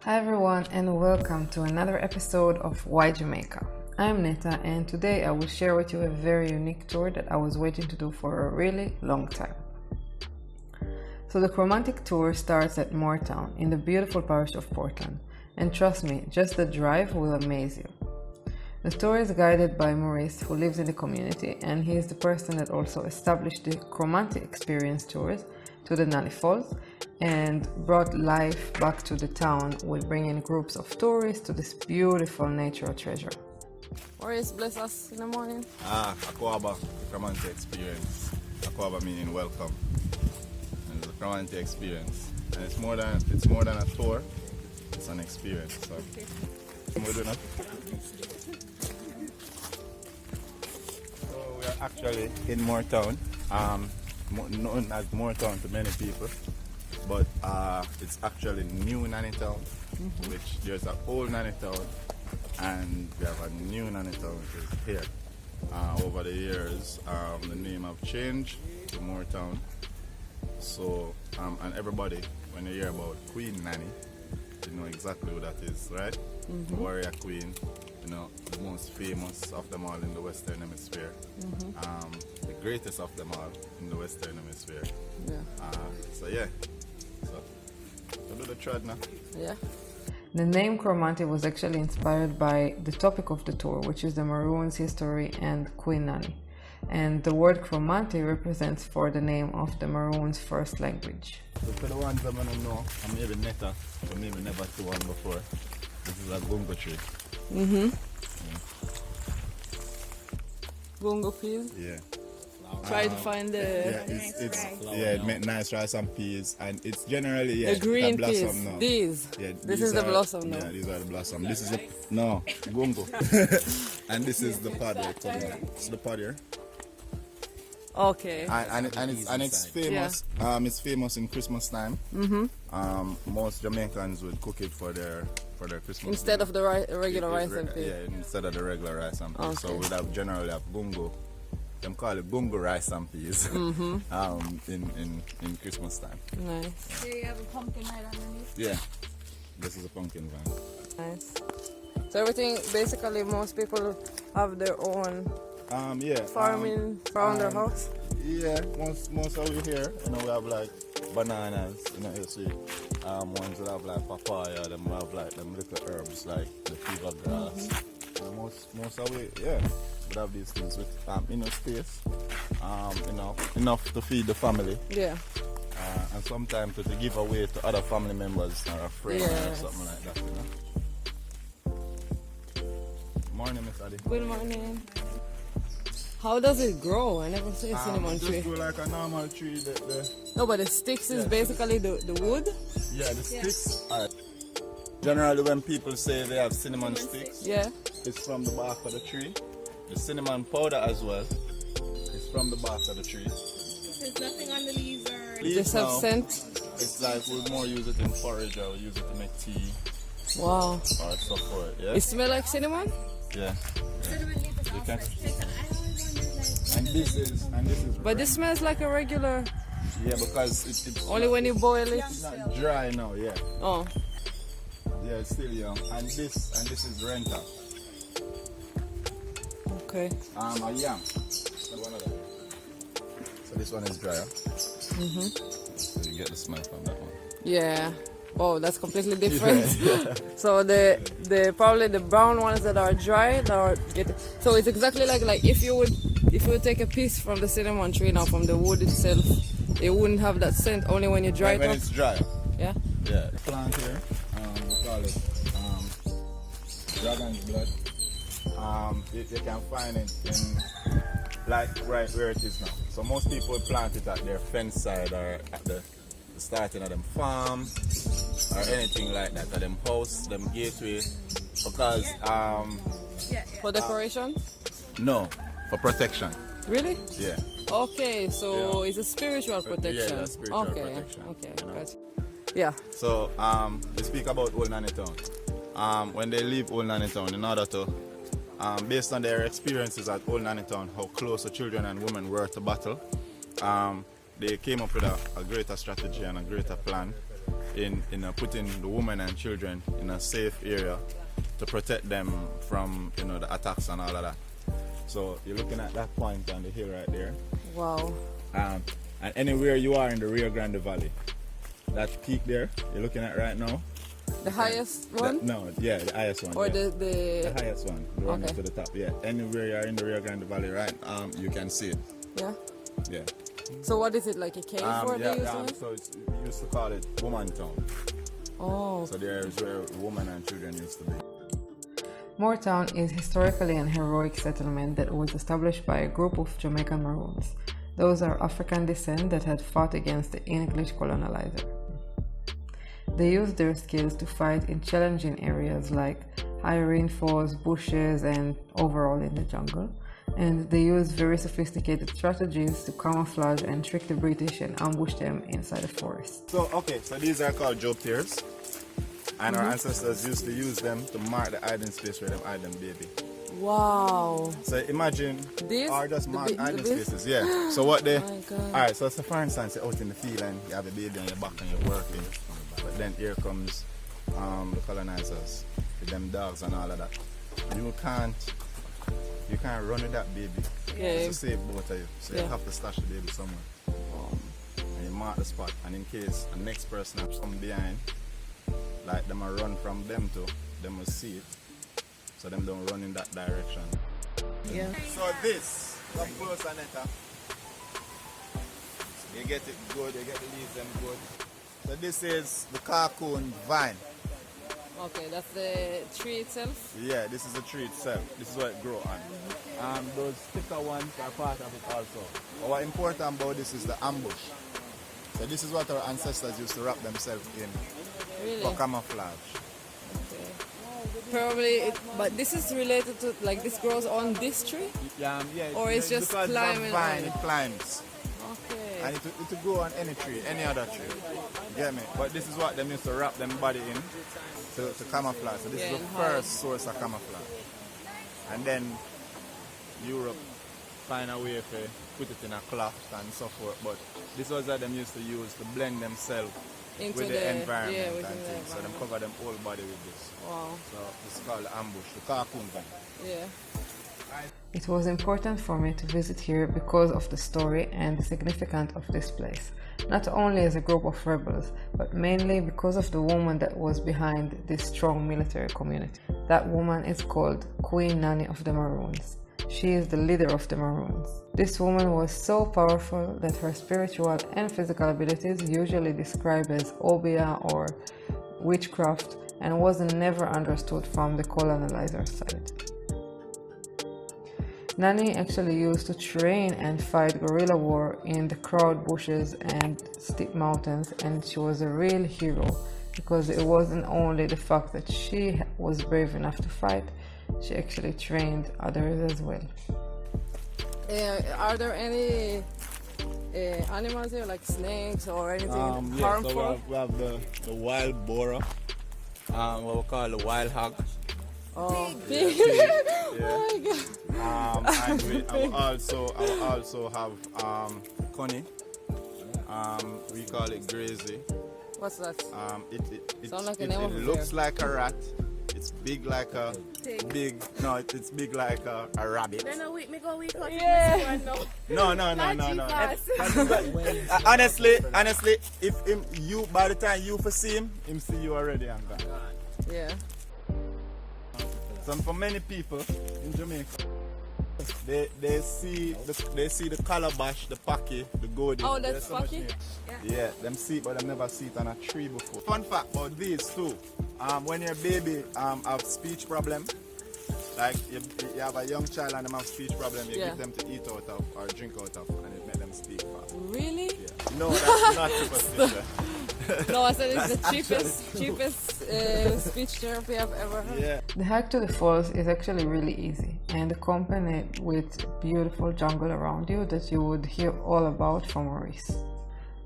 Hi everyone and welcome to another episode of Why Jamaica. I'm Neta and today I will share with you a very unique tour that I was waiting to do for a really long time. So the Kromanti tour starts at Moortown in the beautiful parish of Portland, and trust me, just the drive will amaze you. The tour is guided by Maurice, who lives in the community, and he is the person that also established the Kromanti Experience tours to the Nanny Falls and brought life back to the town with bringing groups of tourists to this beautiful natural treasure. Maurice, bless us in the morning. Akwaba, Kromanti Experience. Akwaba meaning welcome. And the Kromanti Experience. And it's more than a tour, it's an experience. So we're doing it. So we are actually in Moortown. Known as Moortown to many people, but it's actually new Nanny Town, which there's an old Nanny Town and we have a new Nanny Town which is here. Over the years, the name have changed to Moortown. So, and everybody, when you hear about Queen Nanny, you know exactly who that is, right? The warrior queen, you know, the most famous of them all in the Western Hemisphere. The greatest of them all in the Western Hemisphere. So do the trad now. Yeah. The name Kromanti was actually inspired by the topic of the tour, which is the Maroons' history and Queen Nanny. And the word Kromanti represents for the name of the Maroons' first language. So for the ones that I don't know, I'm maybe Neta, but maybe never seen one before. This is a gungo tree. Gungo field? Yeah. Try to find the... it makes nice rice and peas, and it's generally, the green blossom peas. now. These? Yeah, this is the blossom now? Yeah, these are the blossom. This is the... No, gungo. And this is the pod here. It's the pod here. Okay. And it's famous. Yeah. It's famous in Christmas time. Most Jamaicans would cook it for their Christmas instead dinner. of the regular rice and peas. Yeah, instead of the regular rice and peas. So we'd have generally have gungo. Them call it gungo rice and peas. In Christmas time. Nice. So you have a pumpkin right underneath? Yeah. This is a pumpkin vine. Nice. So everything, basically, most people have their own farming around their house. Yeah, most of we here, you know, we have like bananas, you know, you see, ones that have like papaya, them have like them little herbs like the fever grass. Most of we, we have these things with enough space, enough to feed the family. Yeah. And sometimes to give away to other family members or a friend or something like that, you know. Morning, Miss Adi. Good morning. How does it grow? I never see a cinnamon tree. Just grow like a normal tree. No, but the sticks is basically the wood? Yeah, the sticks. Generally, when people say they have cinnamon sticks, it's from the bark of the tree. The cinnamon powder as well is from the bark of the tree. There's nothing on the leaves or... Just have scent? It's like we more use it in porridge or we use it to make tea. Wow. Or stuff for it, yeah? It smells like cinnamon? Yeah. Cinnamon leaf is also like... And this is But this smells like a regular... Yeah, because it's only when you boil it? It's not dry now, yeah. Oh. Yeah, it's still young. And this is renta. Okay. A yam. So this one is drier. So you get the smell from that one. Yeah. Oh, that's completely different. So the probably the brown ones that are dry that are so it's exactly like if you would take a piece from the cinnamon tree now from the wood itself, it wouldn't have that scent only when you dry it when up. It's dry. Yeah. Yeah. The plant here, we call it dragon's blood. You can find it in like right where it is now. So most people plant it at their fence side or at the starting of them farm or anything like that, at them house, them gateway, because for decoration? No, for protection. Really? Yeah. Okay, so it's a spiritual protection. Yeah, spiritual protection. Okay, you know? gotcha. Yeah. So we speak about Old Nanny Town. When they leave Old Nanny Town, in order to based on their experiences at Old Nanny Town, how close the children and women were to battle, they came up with a greater strategy and a greater plan in putting the women and children in a safe area to protect them from the attacks and all of that. So you're looking at that point on the hill right there. Wow. And anywhere you are in the Rio Grande Valley, that peak there you're looking at right now. The highest one? The highest one. Or yeah. the highest one, the one okay. up to the top. Yeah, anywhere you are in the Rio Grande Valley, right? You can see it. Yeah. Yeah. So what is it, like a cave or they use it? So we used to call it Woman Town. Oh. So there is where women and children used to be. Moortown is historically an heroic settlement that was established by a group of Jamaican Maroons. Those are African descent that had fought against the English colonizer. They used their skills to fight in challenging areas like high rainfalls, bushes, and overall in the jungle. And they used very sophisticated strategies to camouflage and trick the British and ambush them inside the forest. So these are called job tears. And our ancestors used to use them to mark the hiding space where them hide them baby. Wow. So imagine, this, or just mark hiding spaces, yeah. So what they, alright, so for instance, you're out in the field and you have a baby on your back and you're working. But then here comes the colonizers with them dogs and all of that. You can't run with that baby. Okay. It's to save both of you. So you have to stash the baby somewhere. And you mark the spot, and in case the next person has come behind, like them will run from them to, them will see it. So them don't run in that direction. Yeah. So this, come close, Aneta. You get it good, you get the leaves them good. So this is the cocoon vine. Okay, that's the tree itself? Yeah, this is the tree itself. This is what it grows on. Those thicker ones are part of it also. But what important about this is the ambush. So this is what our ancestors used to wrap themselves in for camouflage. Okay. Probably, but this is related to, like, this grows on this tree? Yeah, or it's just climbing vine, it climbs. Okay. And it will grow on any tree, any other tree. You get me? But this is what them used to wrap them body in to camouflage. So this is the first source of camouflage. And then Europe find a way to put it in a cloth and so forth. But this was what them used to use to blend themselves into with the environment and the things. So them cover them whole body with this. Wow. So this is called the ambush, the cocoon vine. Yeah. It was important for me to visit here because of the story and the significance of this place. Not only as a group of rebels, but mainly because of the woman that was behind this strong military community. That woman is called Queen Nanny of the Maroons. She is the leader of the Maroons. This woman was so powerful that her spiritual and physical abilities, usually described as obia or witchcraft, and was never understood from the colonizer's side. Nanny actually used to train and fight guerrilla war in the crowd bushes and steep mountains, and she was a real hero because it wasn't only the fact that she was brave enough to fight, she actually trained others as well. Are there any animals here, like snakes or anything harmful? So we have the wild boar, what we call the wild hog. Oh, big! Yeah. Oh my God! And I will also have coney. We call it grazy. What's that? It looks like a rat. It's big like a it's big like a rabbit. Yeah. No. Honestly, if you by the time you see him see you already and gone. Yeah. So for many people in Jamaica, they see the calabash, the paki, the goldie. Oh, that's paki? Yeah, them see it, but they never see it on a tree before. Fun fact about these too, when your baby have speech problem, like you have a young child and them have speech problem, you give them to eat out of or drink out of, and it make them speak fast. Really? Yeah. No, that's not superstition. No, I said it's the cheapest speech therapy I've ever heard. Yeah. The hike to the falls is actually really easy and accompanied with beautiful jungle around you that you would hear all about from Maurice.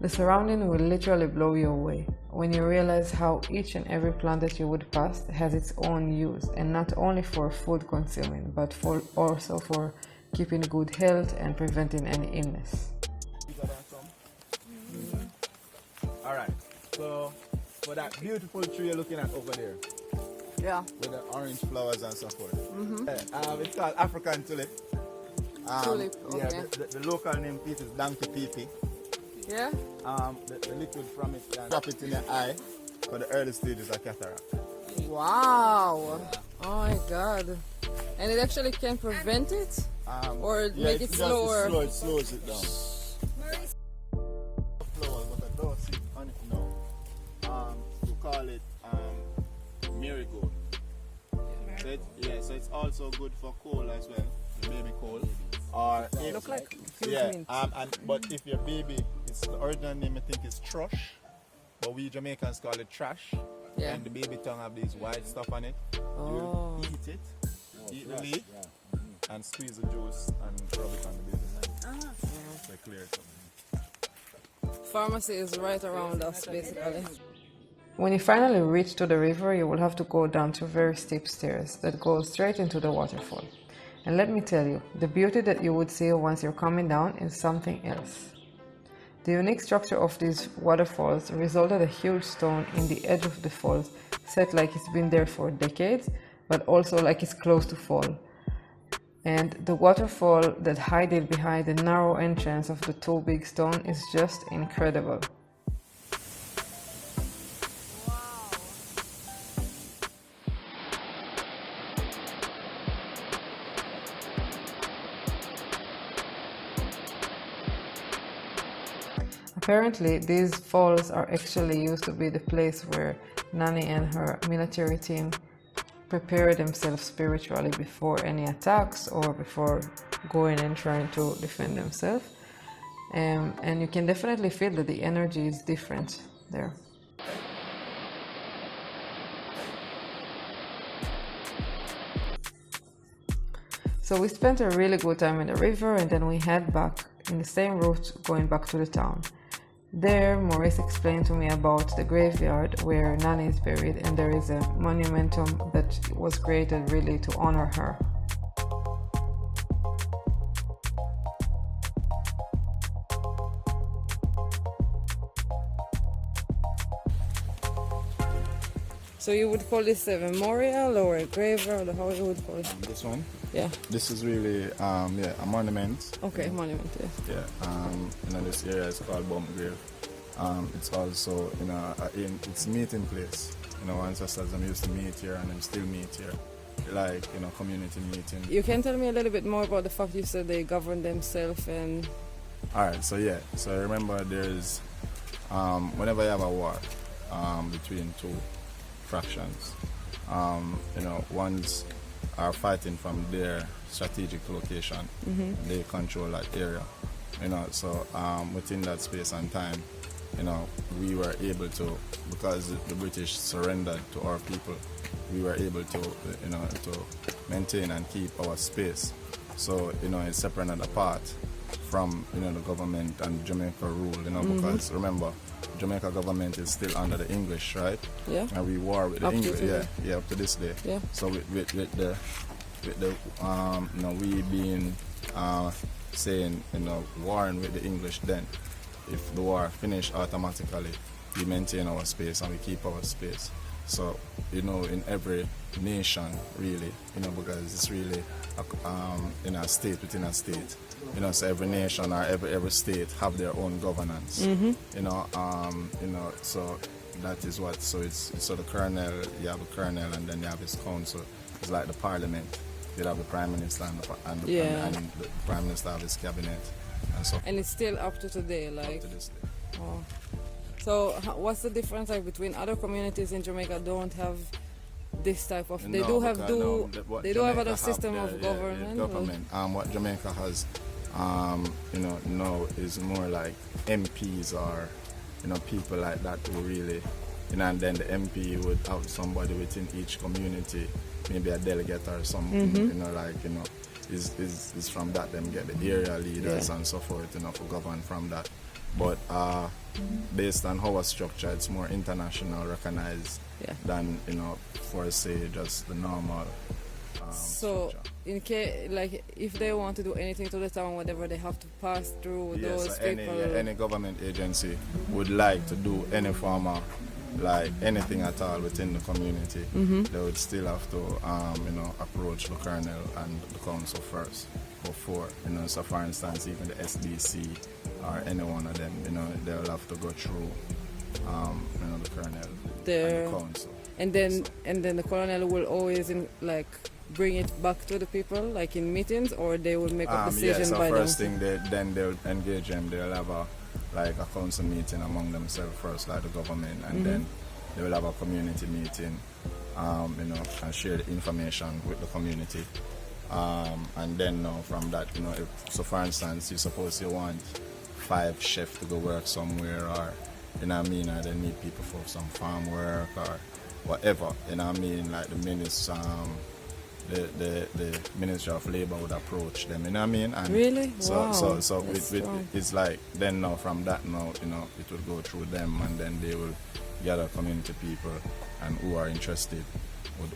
The surrounding will literally blow you away when you realize how each and every plant that you would pass has its own use, and not only for food consuming, but also for keeping good health and preventing any illness. Alright, so for that beautiful tree you're looking at over there Yeah. with the orange flowers and so forth. It's called African tulip. Tulip, Yeah, okay. the local name for it is donkey pee. Yeah? The liquid from it can drop it in your eye for the early stages of cataract. Wow. Oh my god. And it actually can prevent it? Or make it slower? It slows it down. Maurice. Flowers, but I don't see on it now. We call it marigold. So it's also good for cold as well, the baby cold. Or if, Look like yeah, but if your baby, it's the original name I think is thrush, but we Jamaicans call it trash. Yeah. And the baby tongue have these white stuff on it. Oh. You eat it, eat the leaf, and squeeze the juice and rub it on the baby's eye. So clear it up. Pharmacy is right around us, basically. When you finally reach to the river, you will have to go down two very steep stairs that go straight into the waterfall. And let me tell you, the beauty that you would see once you're coming down is something else. The unique structure of these waterfalls resulted a huge stone in the edge of the falls, set like it's been there for decades, but also like it's close to fall. And the waterfall that hid behind the narrow entrance of the two big stones is just incredible. Apparently, these falls are actually used to be the place where Nanny and her military team prepare themselves spiritually before any attacks or before going and trying to defend themselves. And you can definitely feel that the energy is different there. So we spent a really good time in the river, and then we head back in the same route going back to the town. There, Maurice explained to me about the graveyard where Nanny is buried, and there is a monumentum that was created really to honor her. So you would call this a memorial or a graveyard, or how you would call it? This one? Yeah. This is really a monument. Okay, monument. Yeah. Yeah. This area is called Bump Grave. It's also it's meeting place. Ancestors them used to meet here and them still meet here, like community meeting. You can tell me a little bit more about the fact you said they govern themselves and. All right. So remember there's whenever you have a war between two fractions, ones are fighting from their strategic location. They control that area, so within that space and time, we were able to, because the British surrendered to our people, we were able to to maintain and keep our space. So it's separate and apart from the government and Jamaica rule, because remember, Jamaica government is still under the English, right? Yeah. And we war with the English, up to this day. Yeah. So with the we being saying warring with the English, then if the war finished, automatically we maintain our space and we keep our space. So in every nation really, because it's really in a state within a state. So every nation or every state have their own governance. So that is what. So it's the colonel. You have a colonel, and then you have his council. It's like the parliament. You have the prime minister and the prime minister have his cabinet, and so. And it's still up to today, like. Up to this day. Oh. So what's the difference between other communities in Jamaica don't have this type of? They do have other system of government. What Jamaica has, now is more like MPs or people like that who really, and then the MP would have somebody within each community, maybe a delegate or something, is from that them get the area leaders and so forth, to govern from that. But based on our structure, it's more international recognized than for say just the normal. So structure. in case, like, if they want to do anything to the town, whatever, they have to pass through those so people. any government agency would like to do any form of like anything at all within the community, they would still have to, you know, approach the colonel and the council first before, you know. So for instance, even the SDC or any one of them, you know, they'll have to go through, you know, the colonel and the council. And then the colonel will always bring it back to the people, like in meetings, or they will make a decision so by first themselves? thing, then they'll engage them. They'll have a council meeting among themselves first, like the government, and then they will have a community meeting, you know, and share the information with the community. And then from that, you know, so for instance, you suppose you want 5 chefs to go work somewhere, or, you know what I mean, or they need people for some farm work or whatever, you know what I mean, like the Ministry of Labor would approach them, you know what I mean? And really? Wow. So it's like, then now from that now, you know, it will go through them, and then they will gather community people and who are interested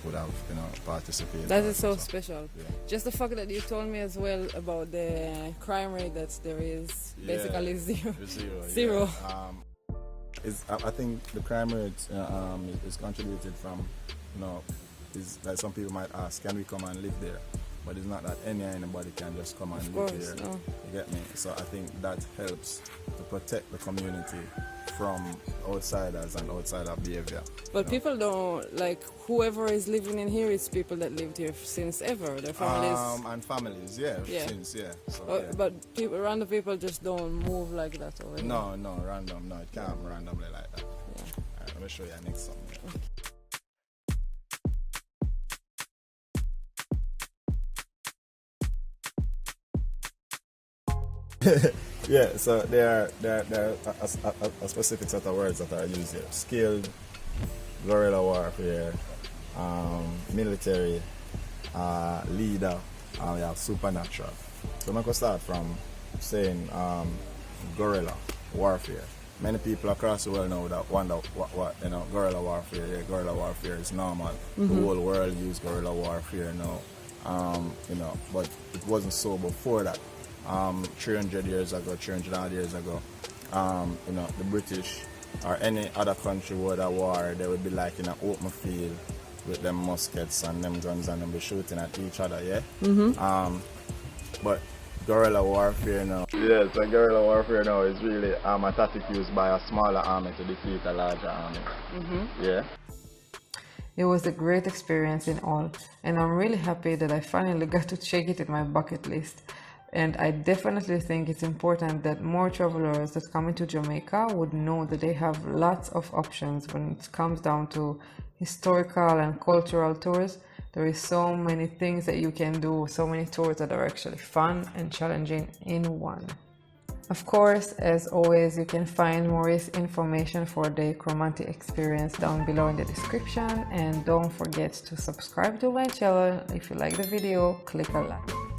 would have, you know, participated. That is so special. Yeah. Just the fact that you told me as well about the crime rate that there is basically zero. Zero. Yeah. I think the crime rate is contributed from, you know, is like some people might ask, can we come and live there? But it's not that anybody can just come and live there. No. You get me? So I think that helps to protect the community from outsiders and outsider behavior. But people don't, like, whoever is living in here is people that lived here since ever. Their families. And families, since. So, But random people just don't move like that already. No, random. No, it can't randomly like that. Yeah. Alright, let me show you next song. Okay. Yeah, so there are a specific set of words that are used here. Skilled, guerrilla warfare, military, leader, and we have supernatural. So I'm going to start from saying guerrilla warfare. Many people across the world now that wonder what you know, guerrilla warfare. Yeah, guerrilla warfare is normal. The whole world uses guerrilla warfare now. You know, but it wasn't so before that. 300 years ago, 300 odd years ago, you know, the British or any other country would have war, they would be like in an open field with them muskets and them guns, and them be shooting at each other, yeah? But guerrilla warfare now, so guerrilla warfare now is really a tactic used by a smaller army to defeat a larger army, yeah? It was a great experience in all, and I'm really happy that I finally got to check it in my bucket list. And I definitely think it's important that more travelers that come into Jamaica would know that they have lots of options when it comes down to historical and cultural tours. There is so many things that you can do, so many tours that are actually fun and challenging in one. Of course, as always, you can find Maurice information for the Kromanti Experience down below in the description, and don't forget to subscribe to my channel. If you like the video, click a like.